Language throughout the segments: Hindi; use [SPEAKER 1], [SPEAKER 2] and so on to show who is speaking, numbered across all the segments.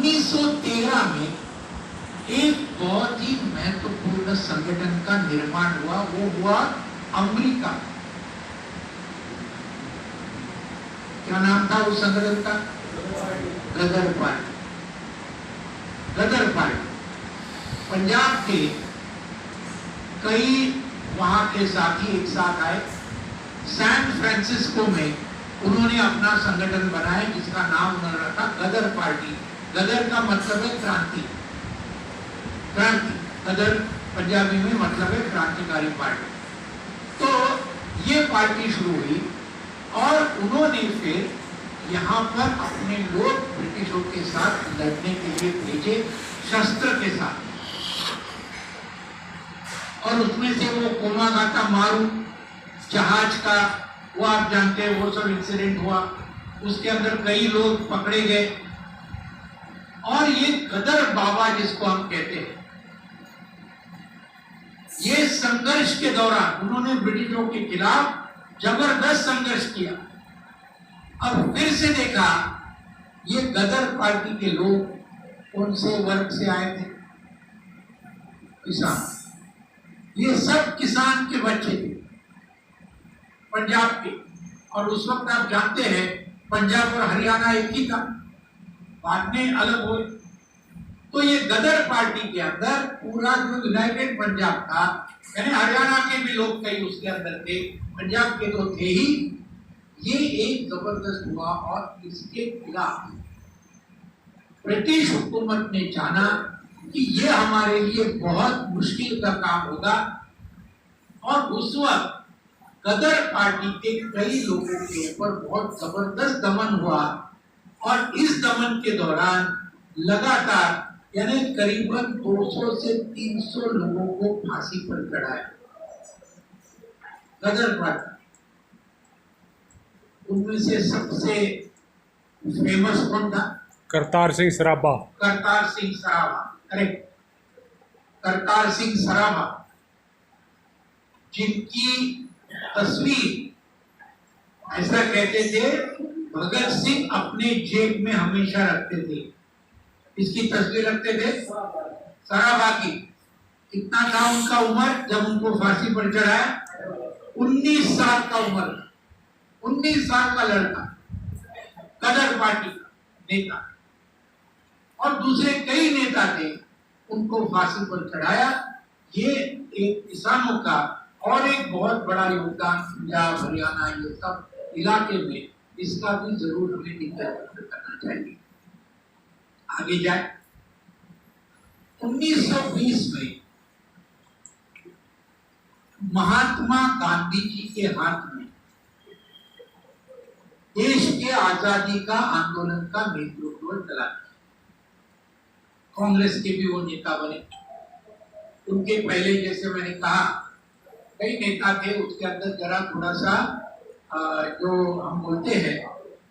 [SPEAKER 1] 1913 में एक बहुत ही महत्वपूर्ण संगठन का निर्माण हुआ, वो हुआ अमेरिका। क्या नाम था उस संगठन का? गदर पार्टी। गदर पार्टी पंजाब के कई वहां के साथी एक साथ आए। सैन फ्रांसिस्को में उन्होंने अपना संगठन बनाया जिसका नाम उन्होंने रखा गदर पार्टी। गदर का मतलब है क्रांति। क्रांति गदर पंजाबी में मतलब है क्रांतिकारी पार्टी। तो ये पार्टी शुरू हुई और उन्होंने फिर यहाँ पर अपने लोग ब्रिटिशों के साथ लड़ने के लिए भेजे, शस्त्र के साथ। और उसमें से वो कोमागाता मारू जहाज का, वो आप जानते हैं, वो सब इंसिडेंट हुआ। उसके अंदर कई लोग पकड़े गए। और ये गदर बाबा जिसको हम कहते हैं, ये संघर्ष के दौरान उन्होंने ब्रिटिशों के खिलाफ जबरदस्त संघर्ष किया। अब फिर से देखा ये गदर पार्टी के लोग कौन से वर्ग से आए थे? किसान। ये सब किसान के बच्चे थे पंजाब के। और उस वक्त आप जानते हैं पंजाब और हरियाणा एक ही था, बाद में अलग हुए। तो ये गदर पार्टी के अंदर पूरा जो यूनाइटेड पंजाब था, यानी हरियाणा के भी लोग कई उसके अंदर थे, पंजाब के तो थे ही, ये एक जबरदस्त हुआ। और इसके खिलाफ ब्रिटिश हुकूमत ने जाना कि ये हमारे लिए बहुत मुश्किल का काम होगा। और उस वक्त गदर पार्टी के कई लोगों के ऊपर बहुत जबरदस्त दमन हुआ। और इस दमन के दौरान लगातार यानी करीबन 200 से 300 लोगों को फांसी पर चढ़ाया गदर पार्टी। उनमें से सबसे फेमस कौन था?
[SPEAKER 2] करतार सिंह सराभा।
[SPEAKER 1] करतार सिंह सराभा, करेक्ट। करतार सिंह सराभा, जिनकी तस्वीर ऐसा कहते थे भगत सिंह अपने जेब में हमेशा रखते थे। इसकी तस्वीर रखते थे सराभा की। कितना था उनका उम्र जब उनको फांसी पर चढ़ाया? 19 साल का उम्र, 19 साल का लड़का, गदर पार्टी का नेता। और दूसरे कई नेता थे, उनको फांसी पर चढ़ाया। ये एक किसानों का और एक बहुत बड़ा योगदान पंजाब हरियाणा ये सब इलाके में, इसका भी जरूर हमें जिक्र करना चाहिए। आगे जाए 1920 में महात्मा गांधी जी के हाथ में देश के आजादी का आंदोलन का नेतृत्व चला। कांग्रेस के भी वो नेता बने। उनके पहले जैसे मैंने कहा कई नेता थे, उसके अंदर जरा थोड़ा सा जो हम बोलते हैं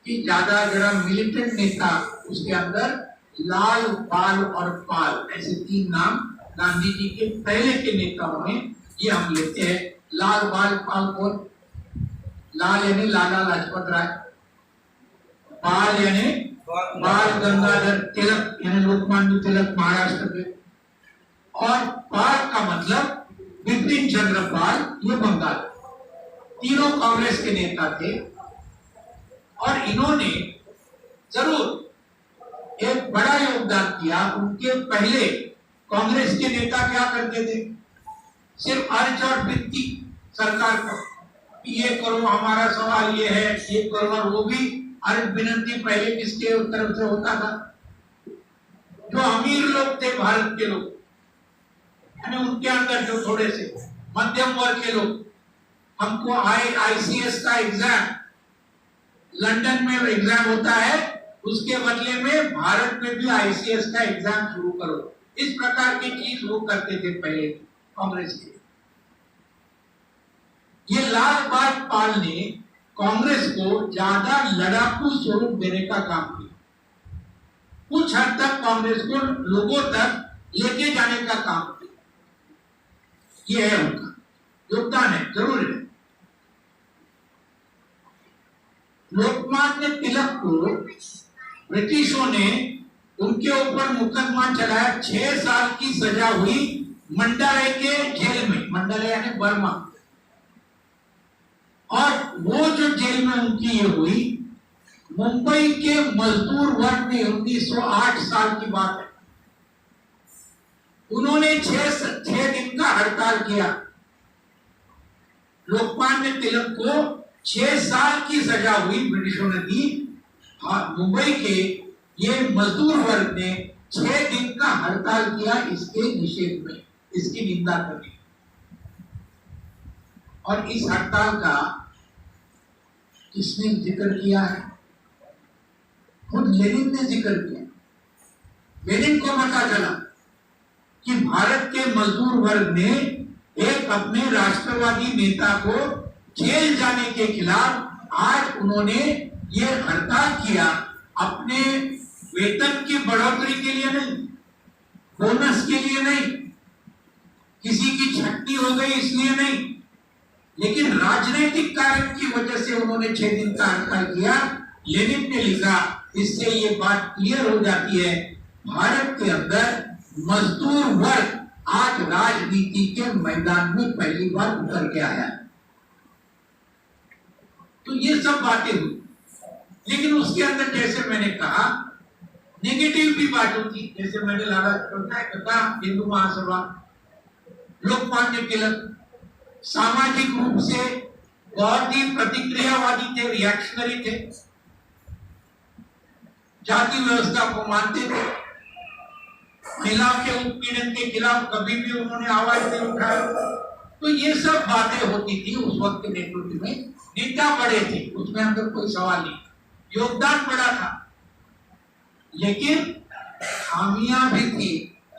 [SPEAKER 1] कि ज्यादा जरा मिलिटेंट नेता, उसके अंदर लाल, बाल और पाल ऐसे 3 नाम गांधी जी के पहले के नेताओं में ये हम लेते हैं। लाल, बाल, पाल कौन? लाल यानी लाला लाजपत राय, बाल यानी बाल गंगाधर तिलक यानी लोकमान्य तिलक महाराष्ट्र के, और पाल का मतलब बिपिन चंद्र पाल, ये बंगाल। तीनों कांग्रेस के नेता थे। और इन्होंने जरूर एक बड़ा योगदान किया। उनके पहले कांग्रेस के नेता क्या करते थे? सिर्फ अर्ज और विनती सरकार को, ये करो, हमारा सवाल ये है, ये करो। और वो भी अर्ज विनती पहले किसके तरफ से होता था? जो अमीर लोग थे भारत के लोग, यानी उनके अंदर जो थोड़े से मध्यम वर्ग के लोग, हमको ICS का एग्जाम लंदन में एग्जाम होता है, उसके बदले में भारत में भी ICS का एग्जाम शुरू करो। इस प्रकार की चीज वो करते थे पहले कांग्रेस के। ये लाल बाल पाल ने कांग्रेस को ज्यादा लड़ाकू स्वरूप देने का काम किया। कुछ हद तक कांग्रेस को लोगों तक लेके जाने का काम किया। ये है उनका योगदान, है जरूर है। लोकमान्य तिलक को ब्रिटिशों ने उनके ऊपर मुकदमा चलाया, 6 साल की सजा हुई मंडाले के जेल में, मंडाले यानी बर्मा। और वो जो जेल में उनकी ये हुई, मुंबई के मजदूर वर्ग ने 1908 साल की बात है, उन्होंने 6 दिन का हड़ताल किया। लोकमान्य तिलक को 6 साल की सजा हुई, ब्रिटिशों ने दी। मुंबई के ये मजदूर वर्ग ने 6 दिन का हड़ताल किया इसके निषेध में, इसकी निंदा करने। और इस हड़ताल का किसने जिक्र किया है? खुद लेनिन ने जिक्र किया। लेनिन को पता चला कि भारत के मजदूर वर्ग ने एक अपने राष्ट्रवादी नेता को जेल जाने के खिलाफ आज उन्होंने ये हड़ताल किया, अपने वेतन की बढ़ोतरी के लिए नहीं, बोनस के लिए नहीं, किसी की छुट्टी हो गई इसलिए नहीं, लेकिन राजनीतिक कारण की वजह से उन्होंने 6 दिन का हड़ताल किया। लेनिन ने लिखा, इससे ये बात क्लियर हो जाती है, भारत के अंदर मजदूर वर्ग आज राजनीति के मैदान में पहली बार उतर के आया है। तो ये सब बातें हुई, लेकिन उसके अंदर जैसे मैंने कहा नेगेटिव भी बात होती, जैसे मैंने कहा हिंदू महासभा, लोकमान्य तिलक सामाजिक रूप से बहुत ही प्रतिक्रियावादी थे, रिएक्शनरी थे, जाति व्यवस्था को मानते थे, महिलाओं के उत्पीड़न के खिलाफ कभी भी उन्होंने आवाज नहीं उठाया। तो ये सब बातें होती थी उस वक्त के नेतृत्व में। नेता बड़े थे, उसमें अंदर कोई सवाल नहीं, योगदान बड़ा था, लेकिन खामियां भी थी,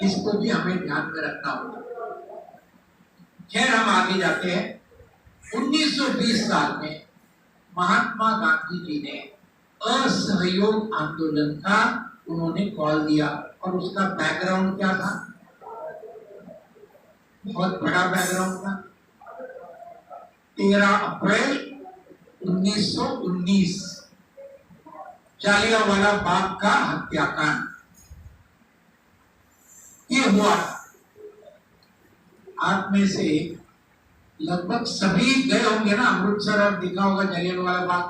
[SPEAKER 1] इसको भी हमें ध्यान में रखना होगा। खैर हम आगे जाते हैं। 1920 साल में महात्मा गांधी जी ने असहयोग आंदोलन का उन्होंने कॉल दिया, और उसका बैकग्राउंड क्या था? बहुत बड़ा बैकग्राउंड था। 13 अप्रैल 1919 जालियांवाला बाग का हत्याकांड ये हुआ। आप में से लगभग सभी गए होंगे ना अमृतसर और देखा होगा जालियांवाला बाग।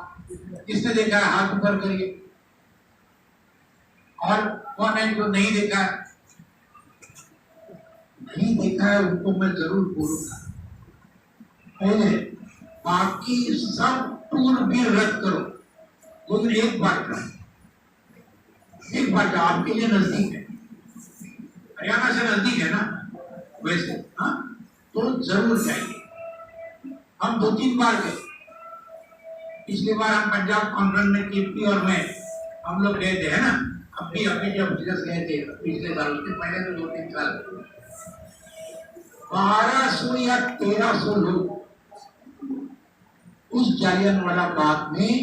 [SPEAKER 1] किसने देखा है? हाथ ऊपर करिए। और कौन है जो नहीं देखा है? नहीं देखा है उनको मैं जरूर बोलूंगा। पहले बाकी सब टूर भी रद्द करो, लेकिन एक बार करो, एक बार जो आपके लिए नजदीक है, हरियाणा से नजदीक है ना वैसे, हाँ तो जरूर जाएंगे। हम 2-3 बार गए। पिछली बार हम पंजाब कॉन्फ्रेंस में कीर्ति और मैं हम लोग गए थे, है ना। अभी जब गए थे पिछले साल, उसके पहले तो 2-3 साल 1200 या 1300 लोग उस जालियांवाला बाग में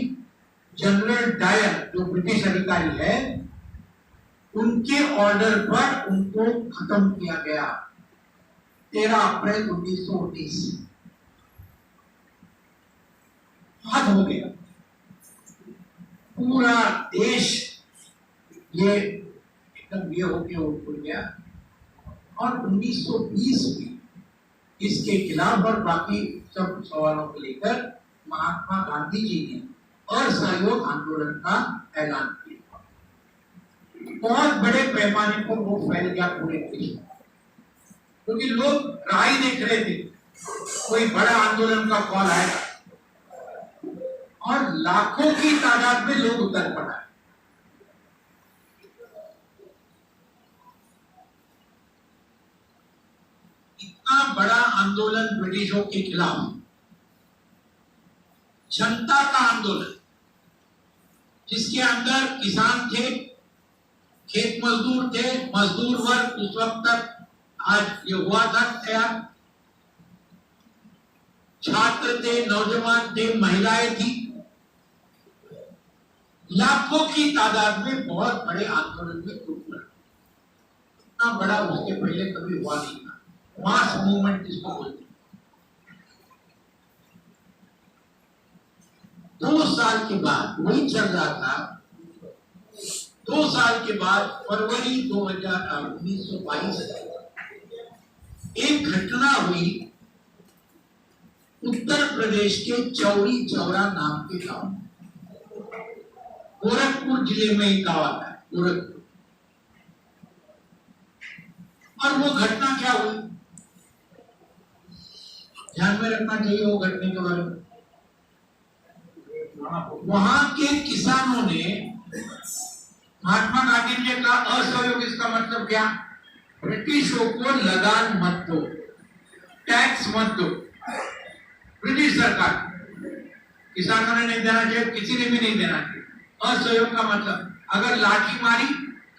[SPEAKER 1] जनरल डायर जो ब्रिटिश अधिकारी है उनके ऑर्डर पर उनको खत्म किया गया 13 अप्रैल 1919। हद हो गया, पूरा देश ये एकदम ये होके उठ गया। और 1920 में इसके खिलाफ और बाकी सब सवालों को लेकर महात्मा गांधी जी ने असहयोग आंदोलन का ऐलान किया। बहुत बड़े पैमाने पर वो फैल गया पूरे देश में, क्योंकि लोग राह ही देख रहे थे कोई बड़ा आंदोलन का कॉल आएगा, और लाखों की तादाद में लोग उतर पड़ा। इतना बड़ा आंदोलन ब्रिटिशों के खिलाफ, जनता का आंदोलन, जिसके अंदर किसान थे, खेत मजदूर थे, मजदूर वर्ग उस वक्त तक आज ये हुआ था तैयार, छात्र थे, नौजवान थे, महिलाएं थी, लाखों की तादाद में बहुत बड़े आंदोलन में ग्रुप लड़ा। इतना बड़ा उसके पहले कभी हुआ नहीं था, मास मूवमेंट जिसको बोलते हैं। 2 साल के बाद वही चल रहा था 2 साल के बाद फरवरी 1922 एक घटना हुई उत्तर प्रदेश के चौरी चौरा नाम के गांव, गोरखपुर जिले में एक गांव आता है गोरखपुर। और वो घटना क्या हुई, ध्यान में रखना चाहिए वो घटने के बारे में। वहां के किसानों ने महात्मा गांधी जी का असहयोग, इसका मतलब क्या, ब्रिटिशों को लगान मत दो, टैक्स मत दो। ब्रिटिश सरकार, किसानों ने नहीं देना चाहिए, किसी ने भी नहीं देना चाहिए। असहयोग का मतलब अगर लाठी मारी,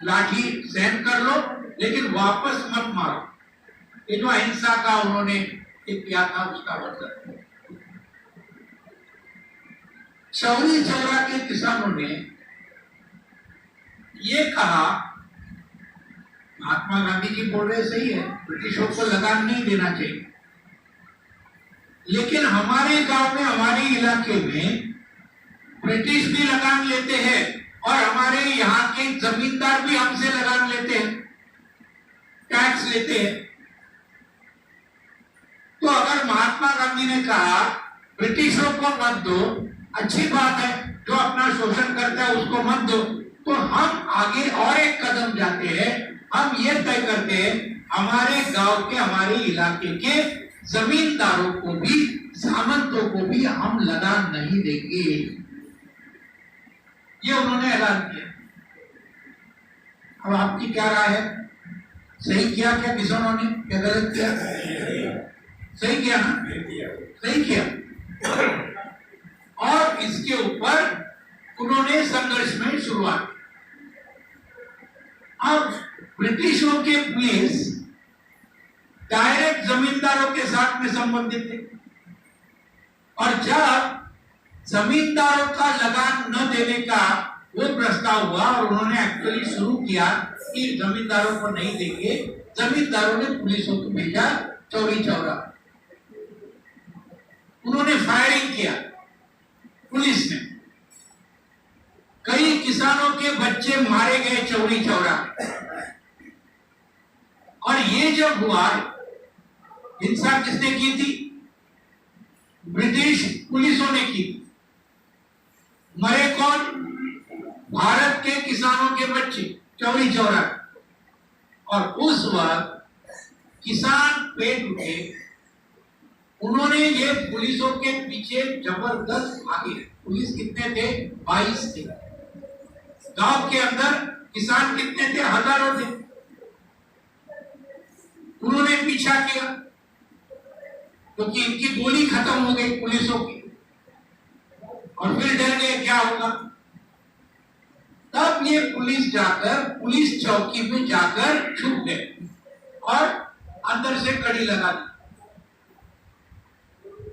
[SPEAKER 1] लाठी सहन कर लो लेकिन वापस मत मारो। ये जो अहिंसा का उन्होंने किया था उसका मतलब। चौरी चौरा के किसानों ने ये कहा, महात्मा गांधी जी बोल रहे सही है, ब्रिटिशों को लगान नहीं देना चाहिए, लेकिन हमारे गांव में, हमारे इलाके में ब्रिटिश भी लगान लेते हैं और हमारे यहाँ के जमींदार भी हमसे लगान लेते हैं, टैक्स लेते हैं। तो अगर महात्मा गांधी ने कहा ब्रिटिशों को मत दो, अच्छी बात है, जो अपना शोषण करता है उसको मत दो, तो हम आगे और एक कदम जाते हैं, हम ये तय करते हैं हमारे गांव के, हमारे इलाके के जमींदारों को भी, सामंतों को भी हम लगान नहीं देंगे। ये उन्होंने ऐलान किया। अब आपकी क्या राय है, सही किया क्या किसानों ने, क्या गलत किया? सही किया ना, सही किया। और इसके ऊपर उन्होंने संघर्ष में शुरुआत। अब ब्रिटिशों के पुलिस डायरेक्ट जमींदारों के साथ में संबंधित थे, और जब जमींदारों का लगान न देने का वो प्रस्ताव हुआ और उन्होंने एक्चुअली शुरू किया कि जमींदारों को नहीं देंगे, जमींदारों ने पुलिसों को भेजा चौरी चौरा। उन्होंने फायरिंग किया, पुलिस ने, कई किसानों के बच्चे मारे गए चौरी चौरा। और ये जब हुआ, हिंसा किसने की थी? ब्रिटिश पुलिसों ने की। मरे कौन? भारत के किसानों के बच्चे चौरी चौरा। और उस वक्त किसान पेट उठे, उन्होंने ये पुलिसों के पीछे जबरदस्त भागे। पुलिस कितने थे? 22 थे। गांव के अंदर किसान कितने थे? हजारों थे। उन्होंने पीछा किया क्योंकि इनकी गोली खत्म हो गई पुलिसों की, और फिर डर गए क्या होगा। तब ये पुलिस जाकर, पुलिस चौकी में जाकर छुप गए और अंदर से कड़ी लगा दी,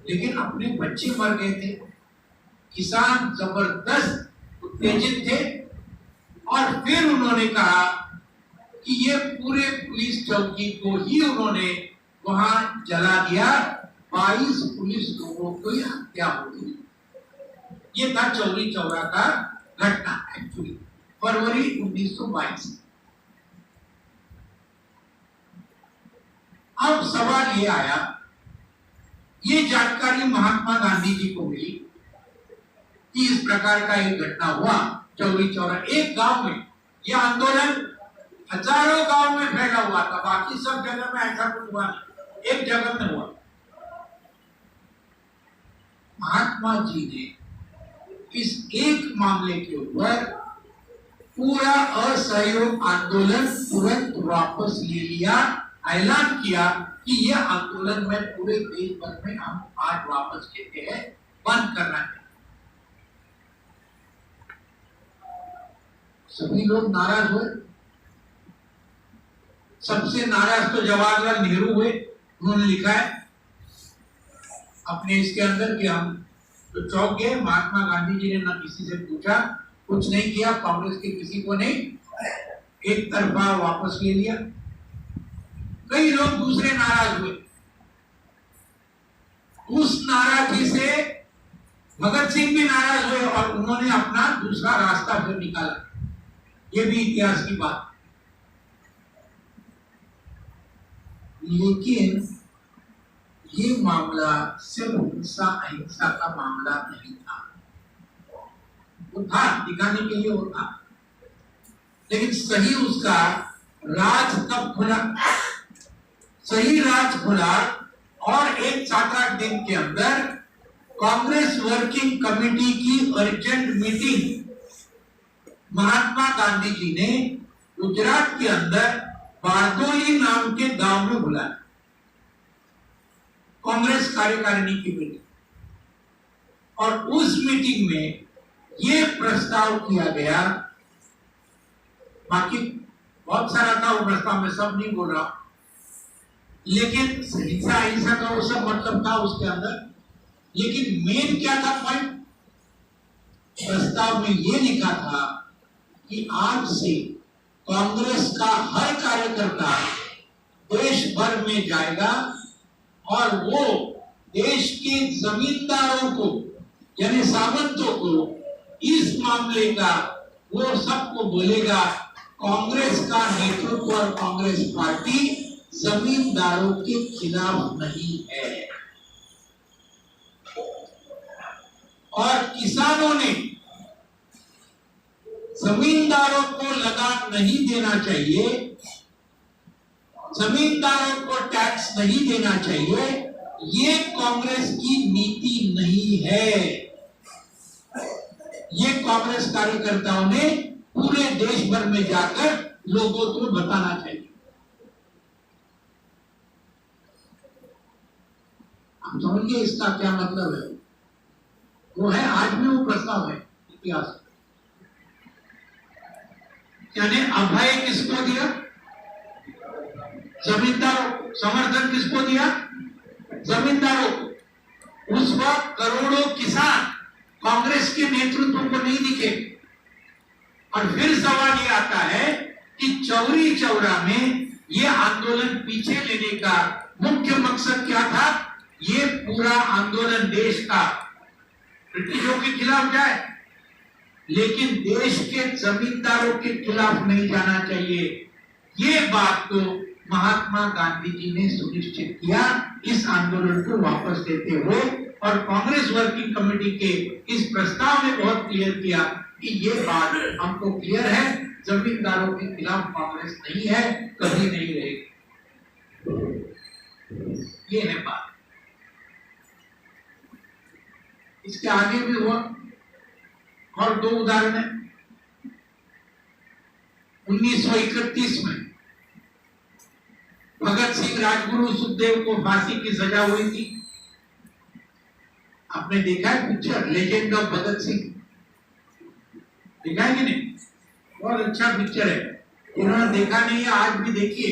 [SPEAKER 1] लेकिन अपने बच्चे मर गए थे। किसान जबरदस्त उत्तेजित थे और फिर उन्होंने कहा कि ये पूरे पुलिस चौकी को ही उन्होंने वहां जला दिया। 22 पुलिस लोगों की हत्या हो गई। ये था चौरी चौरा का घटना, एक्चुअली फरवरी 1922। अब सवाल ये आया, ये जानकारी महात्मा गांधी जी को मिली कि इस प्रकार का एक घटना हुआ चौरी चौरा, एक गांव में। यह आंदोलन हजारों गांव में फैला हुआ था, बाकी सब जगह में ऐसा कुछ हुआ नहीं, एक जगह में हुआ। महात्मा जी ने इस एक मामले के ऊपर पूरा असहयोग आंदोलन तुरंत वापस ले लिया, ऐलान किया कि यह आंदोलन में पूरे देश भर में हम आज वापस लेते हैं, बंद करना है। सभी लोग नाराज हुए। सबसे नाराज तो जवाहरलाल नेहरू हुए। उन्होंने लिखा है अपने इसके अंदर कि हम तो चौंक गए, महात्मा गांधी जी ने न किसी से पूछा, कुछ नहीं किया, कांग्रेस के किसी को नहीं, एक तरफा वापस ले लिया। कई लोग दूसरे नाराज हुए। उस नाराजगी से भगत सिंह भी नाराज हुए और उन्होंने अपना दूसरा रास्ता फिर निकाला। ये भी इतिहास की बात है। लेकिन ये मामला सिर्फ हिंसा अहिंसा का मामला नहीं था। वो था, दिखाने के लिए वो था, लेकिन सही उसका राज तब खुला, सही राज खुला और एक 7-8 दिन के अंदर कांग्रेस वर्किंग कमेटी की अर्जेंट मीटिंग महात्मा गांधी जी ने गुजरात के अंदर बारदोली नाम के गांव में बुलाया, कांग्रेस कार्यकारिणी की मीटिंग। और उस मीटिंग में ये प्रस्ताव किया गया, बाकी बहुत सारा था वो प्रस्ताव, में सब नहीं बोल रहा, लेकिन हिंसा अहिंसा का वो सब मतलब था उसके अंदर। लेकिन मेन क्या था पॉइंट, प्रस्ताव में ये लिखा था कि आज से कांग्रेस का हर कार्यकर्ता देश भर में जाएगा और वो देश के जमींदारों को यानी सामंतों को इस मामले का वो सबको बोलेगा, कांग्रेस का नेतृत्व और कांग्रेस पार्टी जमींदारों के खिलाफ नहीं है। और किसानों ने जमींदारों को लगान नहीं देना चाहिए, जमींदारों को टैक्स नहीं देना चाहिए, ये कांग्रेस की नीति नहीं है। ये कांग्रेस कार्यकर्ताओं ने पूरे देश भर में जाकर लोगों को बताना चाहिए। आप समझिए इसका क्या मतलब है। वो है, आज भी वो प्रस्ताव है इतिहास। यानी अभय किसको दिया? जमींदारों। समर्थन किसको दिया? जमींदारों को। उस वक्त करोड़ों किसान कांग्रेस के नेतृत्व को नहीं दिखे। और फिर सवाल ये आता है कि चौरी चौरा में ये आंदोलन पीछे लेने का मुख्य मकसद क्या था? ये पूरा आंदोलन देश का ब्रिटिशों के खिलाफ जाए, लेकिन देश के जमींदारों के खिलाफ नहीं जाना चाहिए। ये बात को महात्मा गांधी जी ने सुनिश्चित किया इस आंदोलन को वापस देते हुए, और कांग्रेस वर्किंग कमेटी के इस प्रस्ताव ने बहुत क्लियर किया कि ये बात हमको क्लियर है, जमींदारों के खिलाफ कांग्रेस नहीं है, कभी नहीं रहेगी। ये है बात। इसके आगे भी हुआ और 2 उदाहरण है। 1931 में भगत सिंह, राजगुरु, सुखदेव को फांसी की सजा हुई थी। आपने देखा है picture legend of Bhagat Singh? देखा है कि नहीं? बहुत अच्छा पिक्चर है। जिन्होंने देखा नहीं है आज भी देखिए,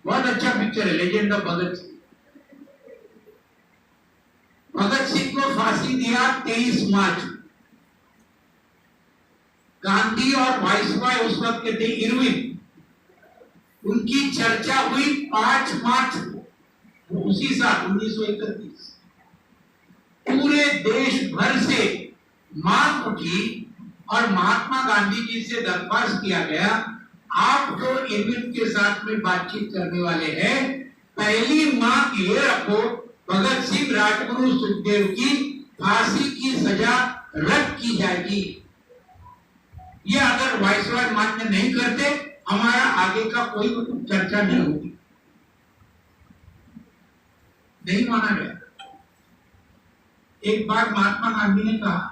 [SPEAKER 1] बहुत अच्छा पिक्चर है लेजेंड ऑफ भगत सिंह। भगत सिंह को फांसी दिया 23 मार्च। गांधी और वाइसरॉय उस वक्त के थे इरविन, उनकी चर्चा हुई 5 मार्च उसी साल 1931। पूरे देश भर से मांग उठी और महात्मा गांधी जी से दरख्वास्त किया गया, आप जो इरविन के साथ में बातचीत करने वाले हैं, पहली मांग ये रखो, भगत सिंह, राजगुरु, सुखदेव की फांसी की सजा रद्द की जाएगी। ये अगर वाइसरॉय मान्य नहीं करते, हमारा आगे का कोई चर्चा नहीं होगी। नहीं माना गया। एक बार महात्मा गांधी ने कहा,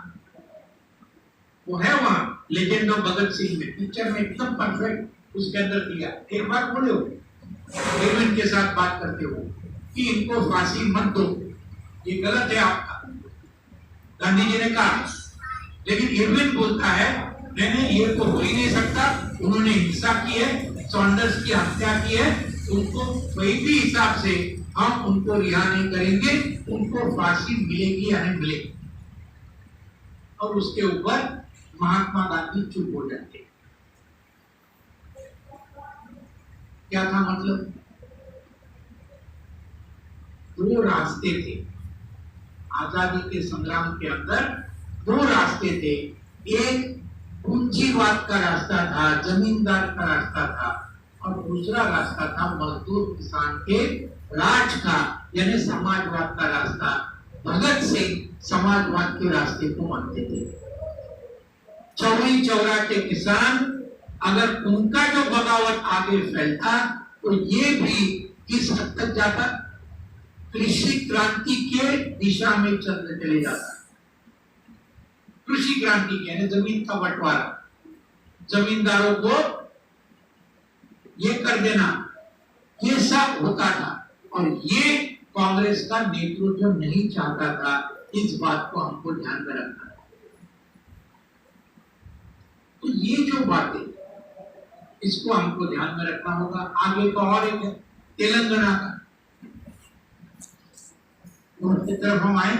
[SPEAKER 1] वो है वहां लेजेंड ऑफ भगत सिंह में, पिक्चर में एकदम परफेक्ट उसके अंदर दिया। एक बार बोले हो इरविन के साथ बात करते हो कि इनको फांसी मत दो, ये गलत है आपका, गांधी जी ने कहा। लेकिन इरविन बोलता है नहीं, ये तो हो ही नहीं सकता, उन्होंने हिंसा की है, सॉन्डर्स की हत्या की है, उनको कोई भी हिसाब से हम उनको रिहा नहीं करेंगे, उनको फांसी मिलेगी या नहीं मिलेगी। और उसके ऊपर महात्मा गांधी चुप हो जाते। क्या था मतलब? 2 रास्ते थे आजादी के संग्राम के अंदर, 2 रास्ते थे। एक पूंजीवाद का रास्ता था, जमींदार का रास्ता था, और दूसरा रास्ता था मजदूर किसान के राज का, यानी समाजवाद का रास्ता। भगत सिंह समाजवाद के रास्ते को मानते थे। चौरी चौरा के किसान, अगर उनका जो बगावत आगे फैलता तो ये भी किस हद तक जाता, कृषि क्रांति के दिशा में चले जाता। कृषि क्रांति यानी जमीन का बंटवारा, जमींदारों को ये कर देना, ये सब होता था। और ये कांग्रेस का नेतृत्व नहीं चाहता था। इस बात को हमको ध्यान में रखना है। तो ये जो बातें, इसको हमको ध्यान में रखना होगा। आगे तो और एक है तेलंगाना का, उनकी तरफ हम आएंगे।